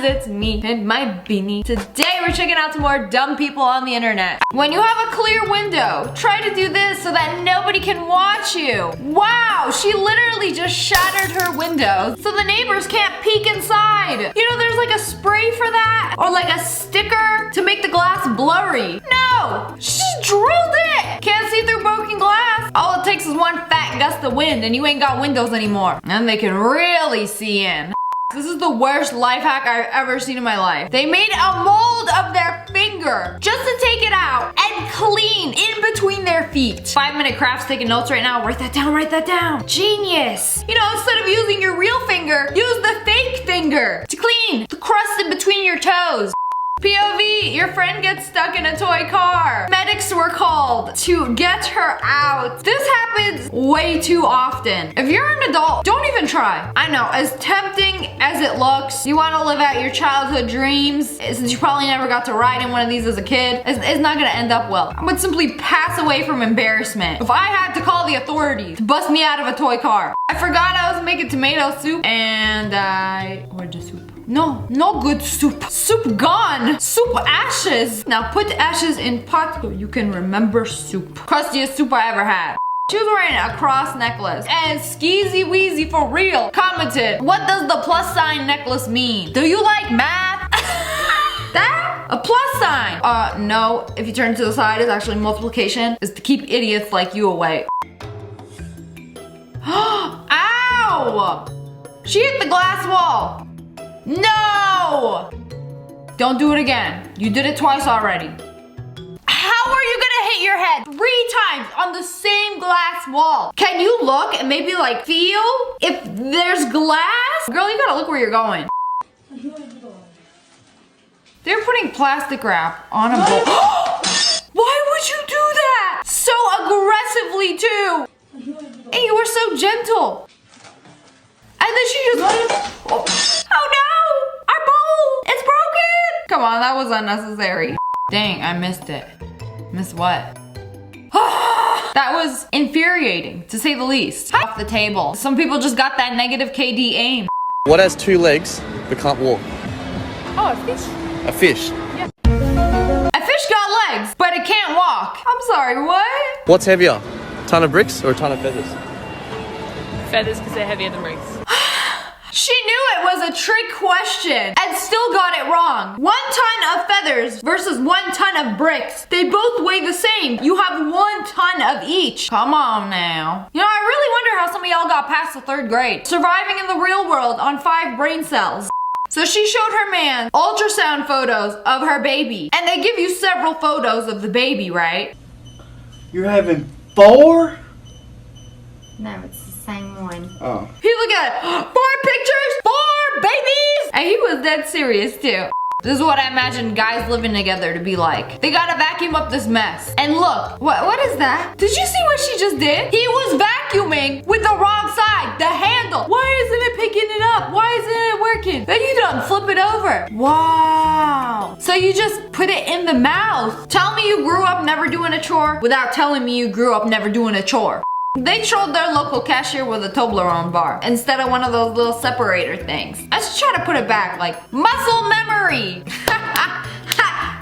it's me and my beanie. Today we're checking out some more dumb people on the internet. When you have a clear window, try to do this so that nobody can watch you. Wow, she literally just shattered her window so the neighbors can't peek inside. You know, there's like a spray for that, or like a sticker to make the glass blurry. No, she drilled it. Can't see through broken glass. All it takes is one fat gust of wind and you ain't got windows anymore. And they can really see in. This is the worst life hack I've ever seen in my life. They made a mold of their finger just to take it out and clean in between their feet. 5-minute crafts, taking notes right now. Write that down, write that down. Genius. You know, instead of using your real finger, use the fake finger to clean the crust in between your toes. POV, your friend gets stuck in a toy car. Medics were called to get her out. This happens way too often. If you're an adult, don't even try. I know, as tempting as it looks, you want to live out your childhood dreams, since you probably never got to ride in one of these as a kid, it's not gonna end up well. I would simply pass away from embarrassment if I had to call the authorities to bust me out of a toy car. I forgot I was making tomato soup and I ordered the soup. No good soup. Soup gone. Soup ashes. Now put the ashes in pot so you can remember soup. Crustiest soup I ever had. She was wearing a cross necklace and Skeezy Weezy for real commented, "What does the plus sign necklace mean? Do you like math?" That? A plus sign. No. If you turn to the side, it's actually multiplication. It's to keep idiots like you away. Ow! She hit the glass wall. No! Don't do it again. You did it twice already. How are you gonna hit your head 3 times on the same glass wall? Can you look and maybe like feel if there's glass? Girl, you gotta look where you're going. They're putting plastic wrap on a bowl. Why would you do that? So aggressively too. And you were so gentle. And then she just... Oh no! Our bowl! It's broken! Come on, that was unnecessary. Dang, I missed it. Missed what? That was infuriating, to say the least. Off the table. Some people just got that negative KD aim. What has 2 legs but can't walk? Oh, a fish. A fish. Yeah. A fish got legs, but it can't walk. I'm sorry, what? What's heavier? A ton of bricks or a ton of feathers? Feathers, because they're heavier than bricks. She knew it was a trick question and still got it wrong. 1 ton of feathers versus 1 ton of bricks. They both weigh the same. You have 1 ton of each. Come on now. You know, I really wonder how some of y'all got past the 3rd grade. Surviving in the real world on 5 brain cells. So she showed her man ultrasound photos of her baby. And they give you several photos of the baby, right? You're having 4? No, it's the same one. Oh. He looked at it. 4 pictures, 4 babies. And he was dead serious too. This is what I imagine guys living together to be like. They gotta vacuum up this mess. And look, what is that? Did you see what she just did? He was vacuuming with the wrong side, the handle. Why isn't it picking it up? Why isn't it working? Then you done flip it over. Wow. So you just put it in the mouth. Tell me you grew up never doing a chore without telling me you grew up never doing a chore. They trolled their local cashier with a Toblerone bar instead of one of those little separator things. I should try to put it back like muscle memory.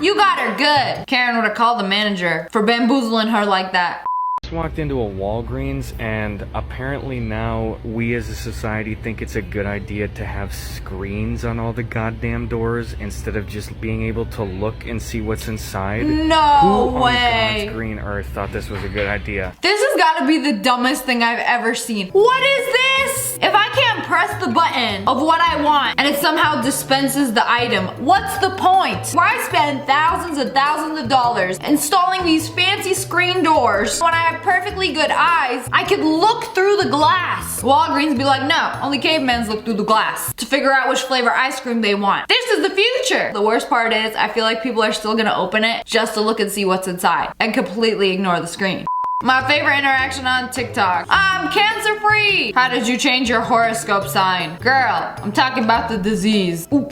You got her good. Karen would have called the manager for bamboozling her like that. Walked into a Walgreens and apparently now we as a society think it's a good idea to have screens on all the goddamn doors instead of just being able to look and see what's inside. No Who way. on God's green earth thought this was a good idea? This has got to be the dumbest thing I've ever seen. What is this? If I can't press the button of what I want and it somehow dispenses the item, what's the point? Why spend thousands and thousands of dollars installing these fancy screen doors when I have perfectly good eyes? I could look through the glass. Walgreens be like, no, only cavemans look through the glass to figure out which flavor ice cream they want. This is the future. The worst part is I feel like people are still gonna open it just to look and see what's inside and completely ignore the screen. My favorite interaction on TikTok. I'm cancer free. How did you change your horoscope sign? Girl, I'm talking about the disease. Ooh,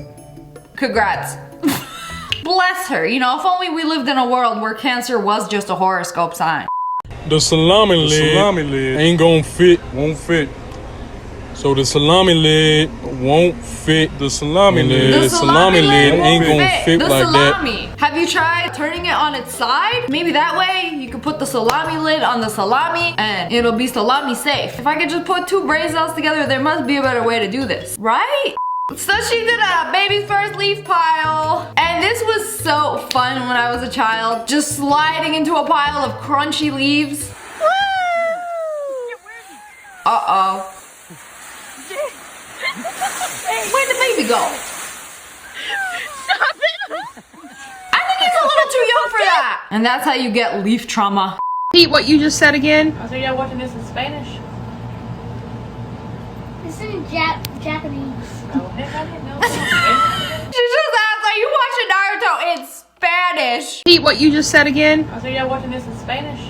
congrats. Bless her. You know, if only we lived in a world where cancer was just a horoscope sign. The salami leg ain't gonna fit, won't fit. So the salami leg won't fit the salami lid. The The salami lid ain't won't gonna fit the like salami. Have you tried turning it on its side? Maybe that way you can put the salami lid on the salami and it'll be salami safe. If I could just put two brain cells together, there must be a better way to do this, right? So she did a baby's first leaf pile. And this was so fun when I was a child. Just sliding into a pile of crunchy leaves. Uh-oh. Where'd the baby go? Stop it! I think he's a little too young for that. And that's how you get leaf trauma. Repeat what you just said again. I think y'all watching this in Spanish. This is Japanese. Oh, heck, I didn't know. She just asked, are you watching Naruto in Spanish? Repeat what you just said again. I think y'all watching this in Spanish.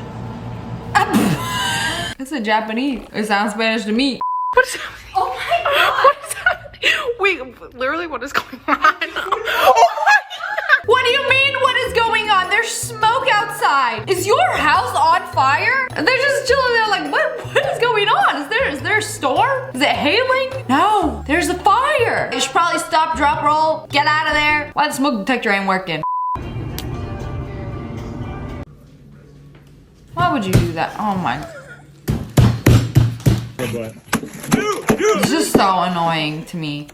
It's in Japanese. It sounds Spanish to me. What is happening? Oh my god. What is happening? Wait, literally, what is going on? Oh my god! What do you mean, what is going on? There's smoke outside. Is your house on fire? And they're just chilling there like, what is going on? Is there a storm? Is it hailing? No, there's a fire. You should probably stop, drop, roll, get out of there. Why the smoke detector ain't working? Why would you do that? Oh my. It's just so annoying to me.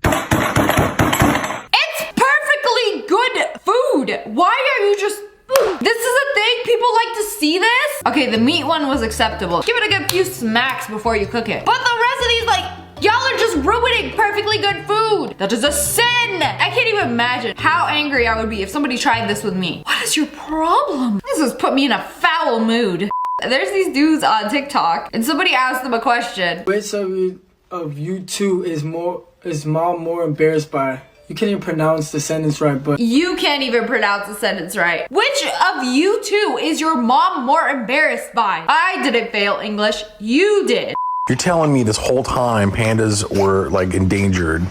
It's perfectly good food. Why are you just... This is a thing? People like to see this? Okay, the meat one was acceptable. Give it a good few smacks before you cook it. But the rest of these, like, y'all are just ruining perfectly good food. That is a sin. I can't even imagine how angry I would be if somebody tried this with me. What is your problem? This has put me in a foul mood. There's these dudes on TikTok and somebody asked them a question. Which of you two is mom more embarrassed by? You can't even pronounce the sentence right, but you can't even pronounce the sentence right. Which of you two is your mom more embarrassed by? I didn't fail English. You did. You're telling me this whole time pandas were like endangered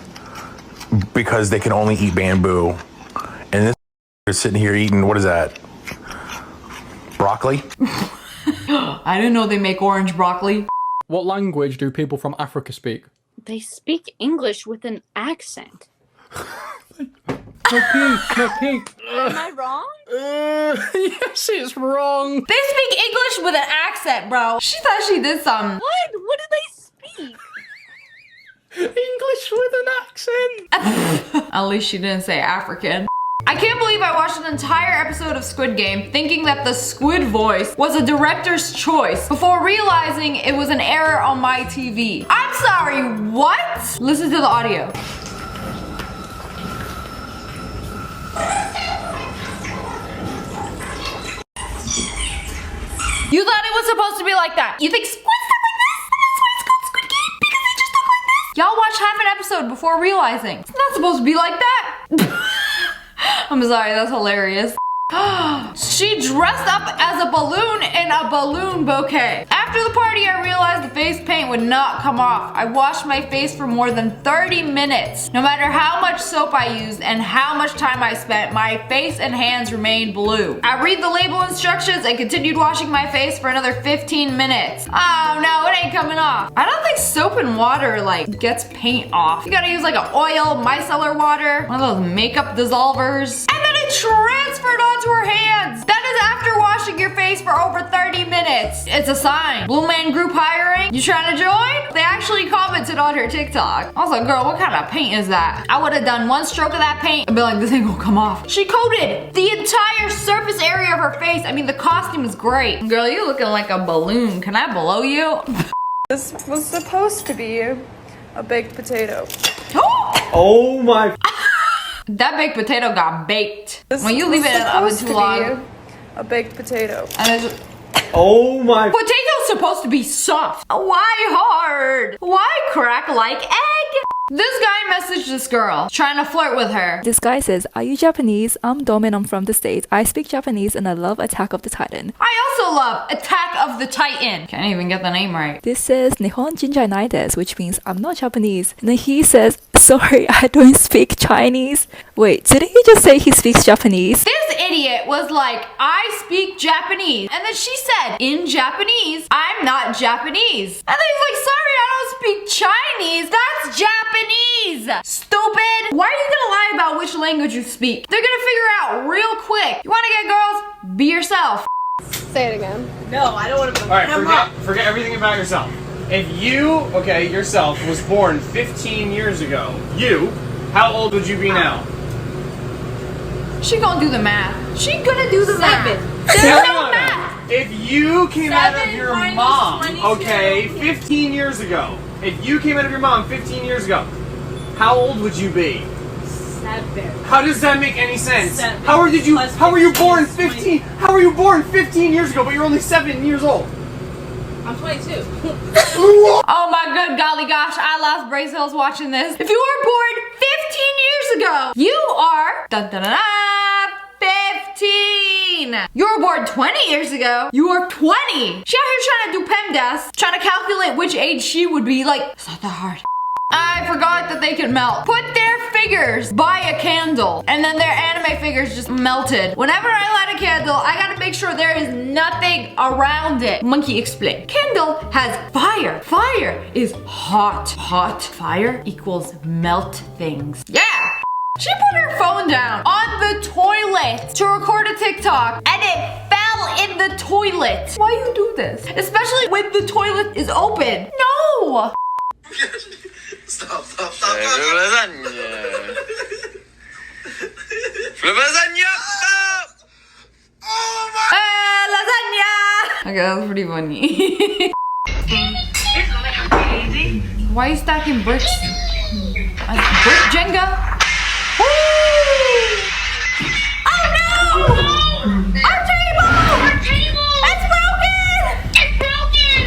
because they can only eat bamboo, and this is sitting here eating, what is that? Broccoli? I didn't know they make orange broccoli. What language do people from Africa speak? They speak English with an accent. Okay. Am I wrong? Yes, it's wrong. They speak English with an accent, bro. She thought she did something. What? What do they speak? English with an accent. At least she didn't say African. I can't believe I watched an entire episode of Squid Game thinking that the squid voice was a director's choice before realizing it was an error on my TV. I'm sorry, what? Listen to the audio. You thought it was supposed to be like that. You think squids talk like this? That's why it's called Squid Game, because they just talk like this. Y'all watch half an episode before realizing it's not supposed to be like that. I'm sorry, that's hilarious. She dressed up as a balloon in a balloon bouquet. After the party, I realized the face paint would not come off. I washed my face for more than 30 minutes. No matter how much soap I used and how much time I spent, my face and hands remained blue. I read the label instructions and continued washing my face for another 15 minutes. Oh no, it ain't coming off. I don't think soap and water like gets paint off. You gotta use like an oil, micellar water, one of those makeup dissolvers. And then it transferred onto her hands. That is after washing your face for over 30 minutes. It's a sign. Blue Man Group hiring? You trying to join? They actually commented on her TikTok. I was like, girl, what kind of paint is that? I would have done one stroke of that paint and be like, this ain't gonna come off. She coated the entire surface area of her face. I mean, the costume is great. Girl, you looking like a balloon. Can I blow you? This was supposed to be a baked potato. oh my. That baked potato got baked. When you leave it in the oven too long. A baked potato. And it's oh my. Potato's supposed to be soft. Why hard? Why crack like egg? This guy messaged this girl, trying to flirt with her. This guy says, are you Japanese? I'm Dom and I'm from the States. I speak Japanese and I love Attack of the Titan. I also love Attack of the Titan. Can't even get the name right. This says Nihon Jinjai Nai desu, which means I'm not Japanese. And then he says, sorry, I don't speak Chinese. Wait, didn't he just say he speaks Japanese? This idiot was like, I speak Japanese. And then she said, in Japanese, I'm not Japanese. And then he's like, sorry, I don't speak Chinese. That's Japanese. Stupid. Why are you gonna lie about which language you speak? They're gonna figure out real quick. You wanna get girls? Be yourself. Say it again. No, I don't want to. Alright, forget everything about yourself. If you, yourself, was born 15 years ago, how old would you be now? She gonna do the math. She gonna do the math. There's no math. If you came out of your mom, 15 years ago, if you came out of your mom 15 years ago, how old would you be? 7. How does that make any sense? 7 How were you born 15? How were you born 15 years ago, but you're only 7 years old? I'm 22. Oh my good golly gosh, I lost brain cells watching this. If you were born 15 years ago, you are 15. You were born 20 years ago, you are 20. She out here trying to do PEMDAS, trying to calculate which age she would be. Like, it's not that hard. I forgot that they can melt. Put their figures by a candle, and then their anime figures just melted. Whenever I light a candle, I gotta make sure there is nothing around it. Monkey, explain. Candle has fire. Fire is hot. Hot. Fire equals melt things. Yeah! She put her phone down on the toilet to record a TikTok, and it fell in the toilet. Why you do this? Especially when the toilet is open. No! Stop. Lasagna. Lasagna. Lasagna! Okay, that was pretty funny. Why are you stacking bricks? Brick Jenga? Woo! Oh no! Our table! It's broken! It's broken!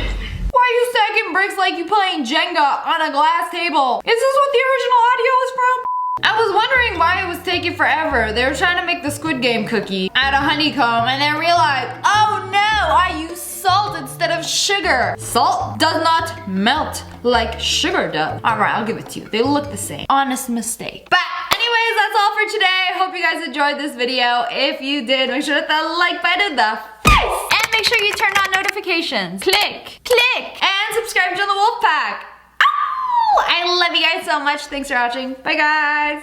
Why are you stacking bricks like you playing Jenga on a glass table? Is this what the original audio is from? I was wondering why it was taking forever. They were trying to make the Squid Game cookie out of honeycomb and then realized, oh no, I used salt instead of sugar. Salt does not melt like sugar does. All right, I'll give it to you. They look the same. Honest mistake. But anyways, that's all for today. I hope you guys enjoyed this video. If you did, make sure to hit the like button in the face. And make sure you turn on notifications. Click, and subscribe to the Wolf Pack. Ow! I love you guys so much. Thanks for watching. Bye guys.